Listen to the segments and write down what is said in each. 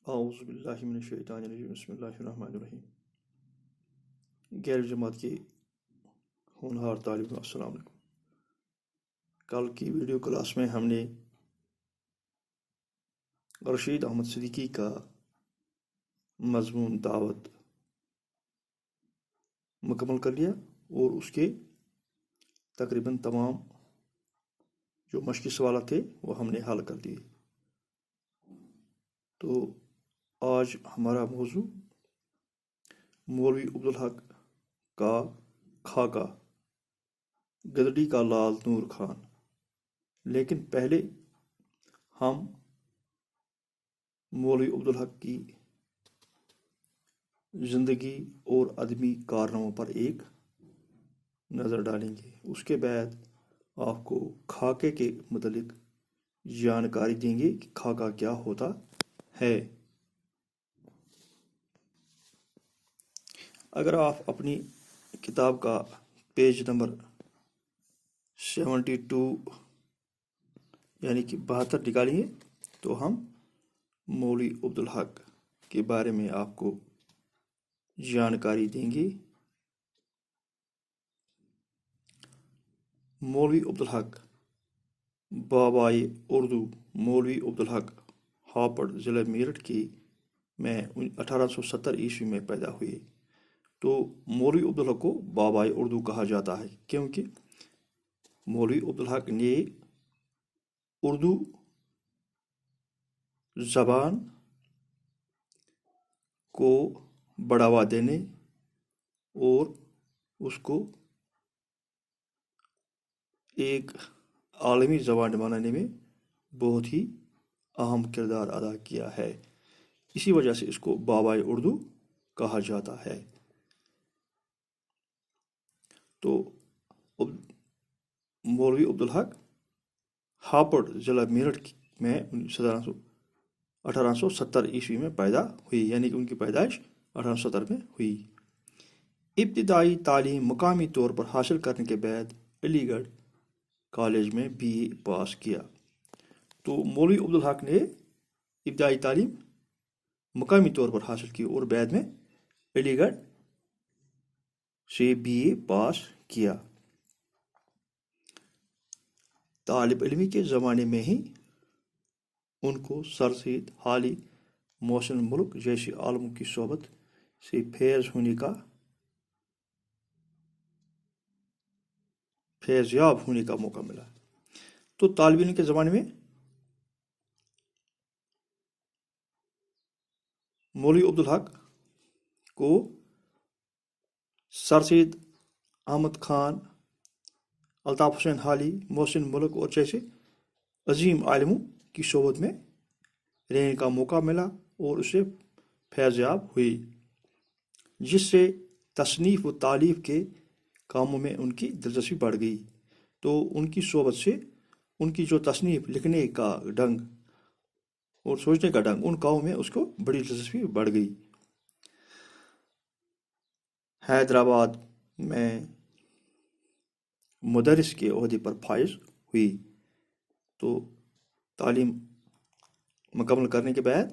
اعوذ باللہ من الشیطان الرجیم بسم اللہ الرحمن الرحیم غیر جماعت کی ہونہار طالب السلام علیکم۔ کل کی ویڈیو کلاس میں ہم نے رشید احمد صدیقی کا مضمون دعوت مکمل کر لیا اور اس کے تقریباً تمام جو مشقی سوالات تھے وہ ہم نے حل کر دیے۔ تو آج ہمارا موضوع مولوی عبدالحق کا خاکہ گدڑی کا لال نور خان۔ لیکن پہلے ہم مولوی عبدالحق کی زندگی اور ادبی کارناموں پر ایک نظر ڈالیں گے۔ اس کے بعد آپ کو خاکے کے متعلق جانکاری دیں گے کہ خاکہ کیا ہوتا ہے۔ اگر آپ اپنی کتاب کا پیج نمبر 72 یعنی کہ 72 نکالیں گے تو ہم مولوی عبدالحق کے بارے میں آپ کو جانکاری دیں گے۔ مولوی عبدالحق بابائے اردو مولوی عبدالحق ہاپڑ ضلع میرٹھ کی میں 1870 عیسوی میں پیدا ہوئے۔ تو مولوی عبدالحق کو بابائے اردو کہا جاتا ہے کیونکہ مولوی عبدالحق نے اردو زبان کو بڑھاوا دینے اور اس کو ایک عالمی زبان بنانے میں بہت ہی اہم کردار ادا کیا ہے۔ اسی وجہ سے اس کو بابائے اردو کہا جاتا ہے۔ تو مولوی عبدالحق ہاپڑ ضلع میرٹھ میں 1870 عیسوی میں پیدا ہوئی، یعنی کہ ان کی پیدائش 1870 میں ہوئی۔ ابتدائی تعلیم مقامی طور پر حاصل کرنے کے بعد علی گڑھ کالج میں BA پاس کیا۔ تو مولوی عبدالحق نے ابتدائی تعلیم مقامی طور پر حاصل کی اور بعد میں علی گڑھ سے BA پاس کیا۔ طالب علمی کے زمانے میں ہی ان کو سر سید حالی محسن ملک جیسے عالموں کی صحبت سے فیضیاب ہونے کا موقع ملا۔ تو طالب علم کے زمانے میں مولوی عبدالحق کو سر سید احمد خان، الطاف حسین حالی، محسن ملک اور جیسے عظیم عالموں کی صحبت میں رہنے کا موقع ملا اور اسے فیضیاب ہوئی، جس سے تصنیف و تالیف کے کاموں میں ان کی دلچسپی بڑھ گئی۔ تو ان کی صحبت سے ان کی جو تصنیف لکھنے کا ڈھنگ اور سوچنے کا ڈھنگ ان کاموں میں اس کو بڑی دلچسپی بڑھ گئی۔ حیدرآباد میں مدرس کے عہدے پر فائز ہوئی۔ تو تعلیم مکمل کرنے کے بعد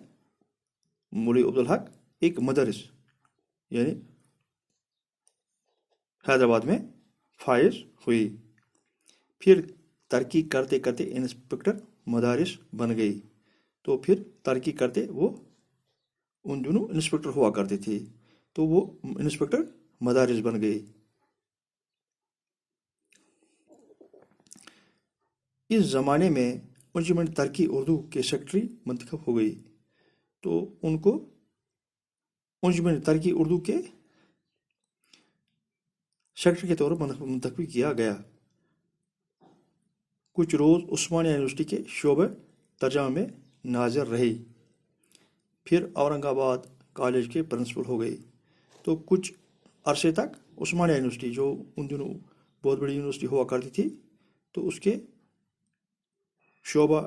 مولوی عبدالحق ایک مدرس یعنی حیدرآباد میں فائز ہوئی۔ پھر ترقی کرتے کرتے انسپکٹر مدارس بن گئی۔ تو پھر ترقی کرتے وہ ان دنوں انسپکٹر ہوا کرتے تھے، تو وہ انسپکٹر مدارس بن گئے۔ اس زمانے میں انجمن ترقی اردو کے سیکرٹری منتخب ہو گئی۔ تو ان کو انجمن ترقی اردو کے سیکرٹری کے طور پر منتخب کیا گیا۔ کچھ روز عثمانیہ یونیورسٹی کے شعبہ ترجمہ میں ناظر رہے، پھر اورنگ آباد کالج کے پرنسپل ہو گئے۔ تو کچھ عرصے تک عثمانیہ یونیورسٹی جو ان دنوں بہت بڑی یونیورسٹی ہوا کرتی تھی، تو اس کے شعبہ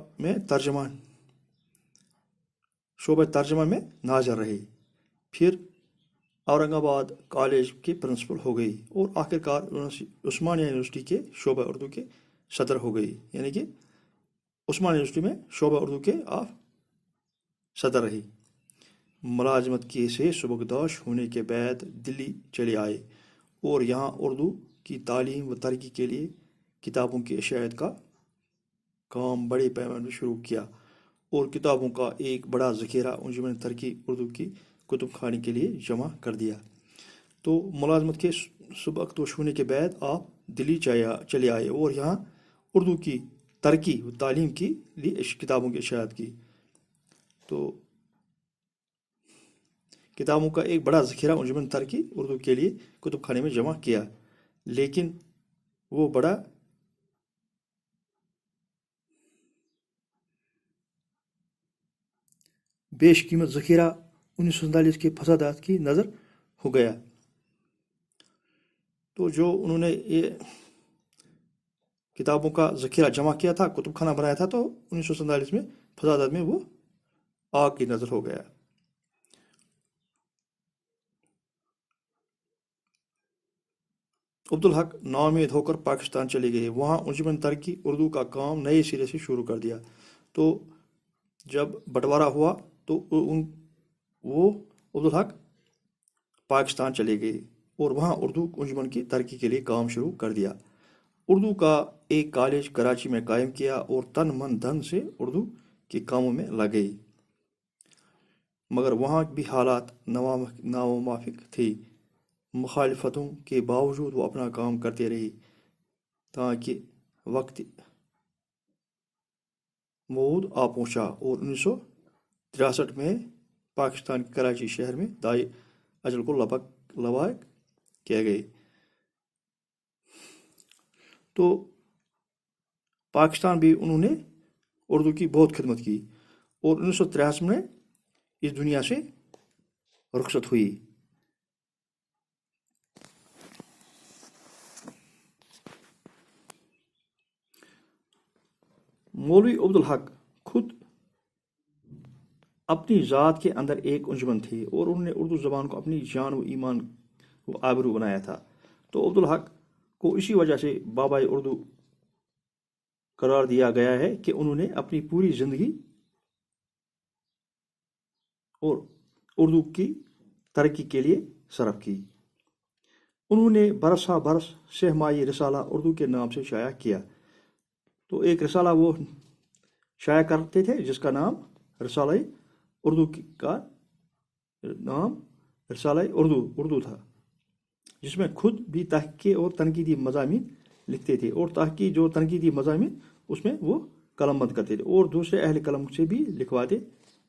ترجمہ میں ناظر رہے، پھر اورنگ آباد کالج کے پرنسپل ہو گئی اور آخر کار عثمانیہ یونیورسٹی کے شعبہ اردو کے صدر ہو گئی، یعنی کہ عثمانیہ یونیورسٹی میں شعبہ اردو کے آپ صدر رہی۔ ملازمت کی سے سبکدوش ہونے کے بعد دلی چلے آئے اور یہاں اردو کی تعلیم و ترقی کے لیے کتابوں کی اشاعت کا کام بڑے پیمانے پر شروع کیا اور کتابوں کا ایک بڑا ذخیرہ انجمن ترقی اردو کی کتب خانے کے لیے جمع کر دیا۔ تو ملازمت کے سبکدوش ہونے کے بعد آپ دلی چلے آئے اور یہاں اردو کی ترقی و تعلیم کے لیے کتابوں کی اشاعت کی۔ تو کتابوں کا ایک بڑا ذخیرہ انجمن ترقی اردو کے لیے کتب خانے میں جمع کیا، لیکن وہ بڑا بیش قیمت ذخیرہ 1947 کے فسادات کی نظر ہو گیا۔ تو جو انہوں نے یہ کتابوں کا ذخیرہ جمع کیا تھا، کتب خانہ بنایا تھا، تو 1947 میں فسادات میں وہ آگ کی نظر ہو گیا۔ عبدالحق ناامید ہو کر پاکستان چلے گئے، وہاں انجمن ترقی اردو کا کام نئے سرے سے شروع کر دیا۔ تو جب بٹوارا ہوا تو وہ عبدالحق پاکستان چلے گئے اور وہاں اردو انجمن کی ترقی کے لیے کام شروع کر دیا۔ اردو کا ایک کالج کراچی میں قائم کیا اور تن من دھن سے اردو کے کاموں میں لگے، مگر وہاں بھی حالات ناموافق تھے۔ مخالفتوں کے باوجود وہ اپنا کام کرتے رہے تاکہ وقت موعود آ پہنچا اور 1963 میں پاکستان کے کراچی شہر میں دائع اجل کو لاحق کیا گئے۔ تو پاکستان بھی انہوں نے اردو کی بہت خدمت کی اور 1963 میں اس دنیا سے رخصت ہوئی۔ مولوی عبدالحق خود اپنی ذات کے اندر ایک انجمن تھے اور انہوں نے اردو زبان کو اپنی جان و ایمان و آبرو بنایا تھا۔ تو عبدالحق کو اسی وجہ سے بابائے اردو قرار دیا گیا ہے کہ انہوں نے اپنی پوری زندگی اور اردو کی ترقی کے لیے صرف کی۔ انہوں نے برسا برس سہمائی رسالہ اردو کے نام سے شائع کیا۔ تو ایک رسالہ وہ شائع کرتے تھے جس کا نام رسالہ اردو کا نام رسالہ اردو تھا، جس میں خود بھی تحقیقی اور تنقیدی مضامین لکھتے تھے اور جو تنقیدی مضامین اس میں وہ قلم بند کرتے تھے اور دوسرے اہل قلم سے بھی لکھواتے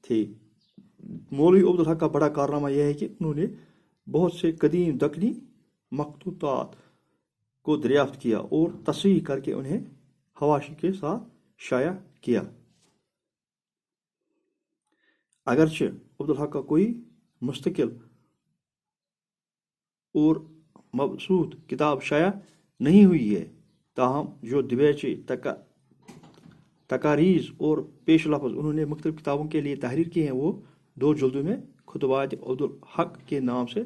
تھے۔ مولوی عبدالحق کا بڑا کارنامہ یہ ہے کہ انہوں نے بہت سے قدیم دکنی مخطوطات کو دریافت کیا اور تصحیح کر کے انہیں حواشی کے ساتھ شائع کیا۔ اگرچہ عبدالحق کا کوئی مستقل اور مبسوط کتاب شائع نہیں ہوئی ہے، تاہم جو دیباچے تقاریض اور پیش لفظ انہوں نے مختلف کتابوں کے لیے تحریر کی ہیں، وہ 2 جلدوں میں خطبات عبدالحق کے نام سے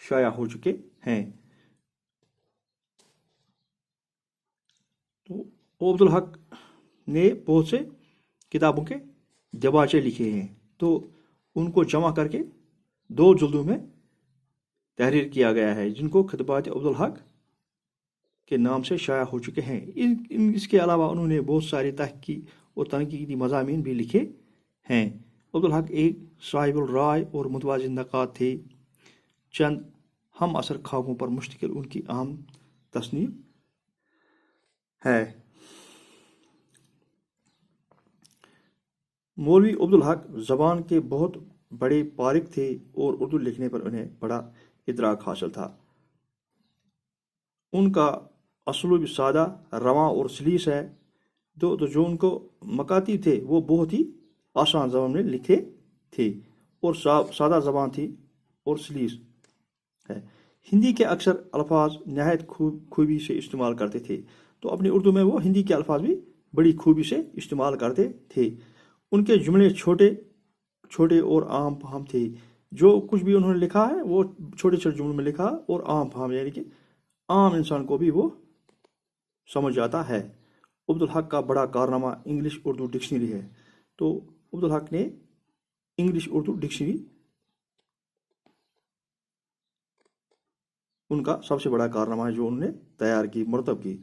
شائع ہو چکے ہیں۔ تو عبدالحق نے بہت سے کتابوں کے دیباچے لکھے ہیں، تو ان کو جمع کر کے 2 جلدوں میں تحریر کیا گیا ہے، جن کو خطبات عبدالحق کے نام سے شائع ہو چکے ہیں۔ اس کے علاوہ انہوں نے بہت سارے تحقیقی اور تنقیدی مضامین بھی لکھے ہیں۔ عبدالحق ایک صاحب الرائے اور متوازن نقاد تھے۔ چند ہم عصر خاکوں پر مشتمل ان کی اہم تصنیف ہے۔ مولوی عبدالحق زبان کے بہت بڑے پارق تھے اور اردو لکھنے پر انہیں بڑا ادراک حاصل تھا۔ ان کا اسلوب سادہ، رواں اور سلیس ہے۔ جو ان کو مکاتیب تھے وہ بہت ہی آسان زبان میں لکھتے تھے اور سادہ زبان تھی اور سلیس ہے۔ ہندی کے اکثر الفاظ نہایت خوبی سے استعمال کرتے تھے، تو اپنی اردو میں وہ ہندی کے الفاظ بھی بڑی خوبی سے استعمال کرتے تھے۔ ان کے جملے چھوٹے اور عام فہم تھے۔ جو کچھ بھی انہوں نے لکھا ہے وہ چھوٹے چھوٹے جملوں میں لکھا اور عام فہم، یعنی کہ عام انسان کو بھی وہ سمجھ جاتا ہے۔ عبدالحق کا بڑا کارنامہ انگلش اردو ڈکشنری ہے۔ تو عبدالحق نے انگلش اردو ڈکشنری ان کا سب سے بڑا کارنامہ ہے جو انہوں نے تیار کی، مرتب کی۔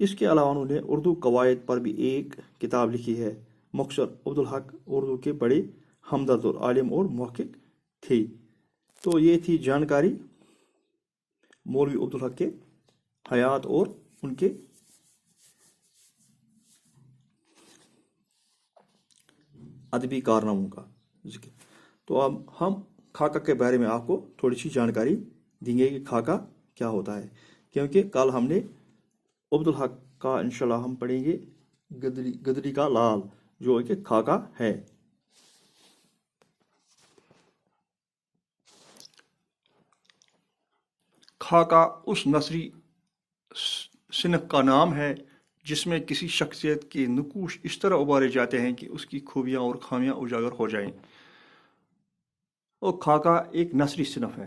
اس کے علاوہ انہوں نے اردو قواعد پر بھی ایک کتاب لکھی ہے۔ مختصر عبدالحق اردو کے بڑے ہمدرد اور عالم اور محقق تھے۔ تو یہ تھی جانکاری مولوی عبدالحق کے حیات اور ان کے ادبی کارناموں کا ذکر۔ تو اب ہم خاکہ کے بارے میں آپ کو تھوڑی سی جانکاری دیں گے کہ خاکہ کیا ہوتا ہے، کیونکہ کل ہم نے عبدالحق کا انشاءاللہ ہم پڑھیں گے گدری کا لال جو کہ خاکہ ہے۔ خاکہ اس نثری صنف کا نام ہے جس میں کسی شخصیت کے نقوش اس طرح ابارے جاتے ہیں کہ اس کی خوبیاں اور خامیاں اجاگر ہو جائیں۔ اور خاکہ ایک نثری صنف ہے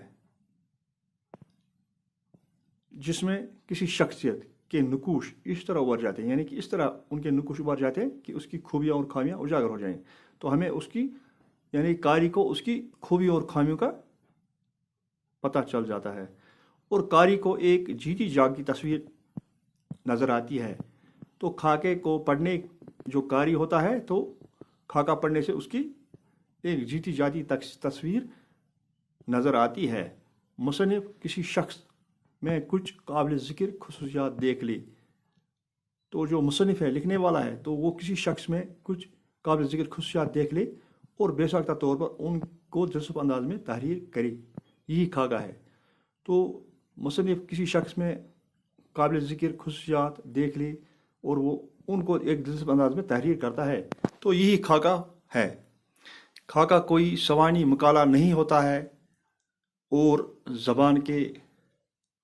جس میں کسی شخصیت کے نقوش اس طرح ابھر جاتے ہیں، یعنی کہ اس طرح ان کے نقوش ابھر جاتے ہیں کہ اس کی خوبیاں اور خامیاں اجاگر ہو جائیں۔ تو ہمیں اس کی یعنی قاری کو اس کی خوبی اور خامیوں کا پتہ چل جاتا ہے، اور قاری کو ایک جیتی جاگتی تصویر نظر آتی ہے۔ تو خاکے کو پڑھنے جو قاری ہوتا ہے تو خاکہ پڑھنے سے اس کی ایک جیتی جاتی تصویر نظر آتی ہے۔ مصنف کسی شخص میں کچھ قابل ذکر خصوصیات دیکھ لی، تو جو مصنف ہے لکھنے والا ہے تو وہ کسی شخص میں کچھ قابل ذکر خصوصیات دیکھ لے اور بے ساختہ طور پر ان کو دلچسپ انداز میں تحریر کرے، یہی خاکہ ہے۔ تو مصنف کسی شخص میں قابل ذکر خصوصیات دیکھ لے اور وہ ان کو ایک دلچسپ انداز میں تحریر کرتا ہے، تو یہی خاکہ ہے۔ خاکہ کوئی سوانح مقالہ نہیں ہوتا ہے، اور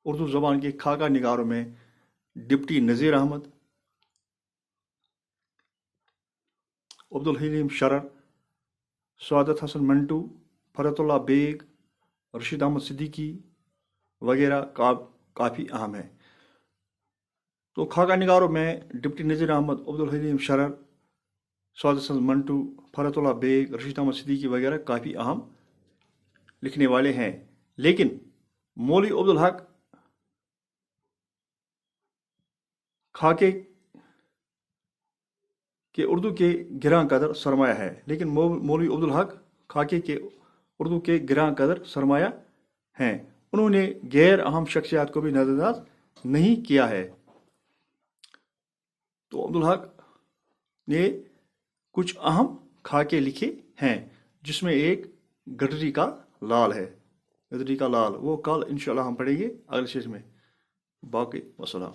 اردو زبان کے خاکہ نگاروں میں ڈپٹی نذیر احمد، عبدالحلیم شرر، سعادت حسن منٹو، فرحت اللہ بیگ، رشید احمد صدیقی وغیرہ کافی اہم ہے۔ تو خاکہ نگاروں میں ڈپٹی نذیر احمد، عبدالحلیم شرر، سعادت حسن منٹو، فرحت اللہ بیگ، رشید احمد صدیقی وغیرہ کافی اہم لکھنے والے ہیں۔ لیکن مولوی عبدالحق خاکے کے اردو کے گراں قدر سرمایہ ہے، لیکن مولوی عبدالحق خاکے کے اردو کے گراں قدر سرمایہ ہیں۔ انہوں نے غیر اہم شخصیات کو بھی نظر انداز نہیں کیا ہے۔ تو عبدالحق نے کچھ اہم خاکے لکھے ہیں جس میں ایک گدری کا لال ہے۔ گدری کا لال وہ کل انشاءاللہ ہم پڑھیں گے اگلے سیشن میں۔ باقی والسلام۔